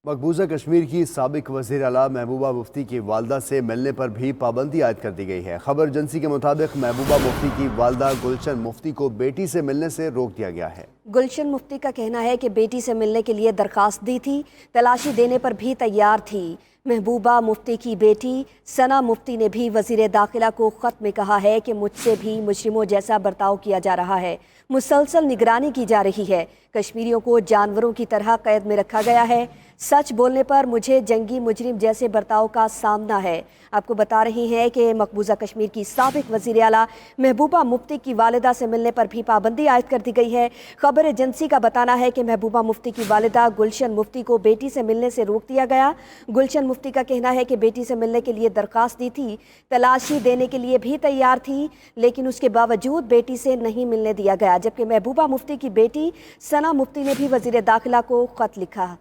مقبوضہ کشمیر کی سابق وزیر اعلیٰ محبوبہ مفتی کی والدہ سے ملنے پر بھی پابندی عائد کر دی گئی ہے۔ خبر ایجنسی کے مطابق محبوبہ مفتی کی والدہ گلشن مفتی کو بیٹی سے ملنے سے روک دیا گیا ہے۔ گلشن مفتی کا کہنا ہے کہ بیٹی سے ملنے کے لیے درخواست دی تھی، تلاشی دینے پر بھی تیار تھی۔ محبوبہ مفتی کی بیٹی ثنا مفتی نے بھی وزیر داخلہ کو خط میں کہا ہے کہ مجھ سے بھی مجرموں جیسا برتاؤ کیا جا رہا ہے، مسلسل نگرانی کی جا رہی ہے، کشمیریوں کو جانوروں کی طرح قید میں رکھا گیا ہے، سچ بولنے پر مجھے جنگی مجرم جیسے برتاؤ کا سامنا ہے۔ آپ کو بتا رہی ہیں کہ مقبوضہ کشمیر کی سابق وزیر اعلیٰ محبوبہ مفتی کی والدہ سے ملنے پر بھی پابندی عائد کر دی گئی ہے۔ خبر ایجنسی کا بتانا ہے کہ محبوبہ مفتی کی والدہ گلشن مفتی کو بیٹی سے ملنے سے روک دیا گیا۔ گلشن مفتی کا کہنا ہے کہ بیٹی سے ملنے کے لیے درخواست دی تھی، تلاشی دینے کے لیے بھی تیار تھی، لیکن اس کے باوجود بیٹی سے نہیں ملنے دیا گیا، جبکہ محبوبہ مفتی کی بیٹی ثنا مفتی نے بھی وزیر داخلہ کو خط لکھا۔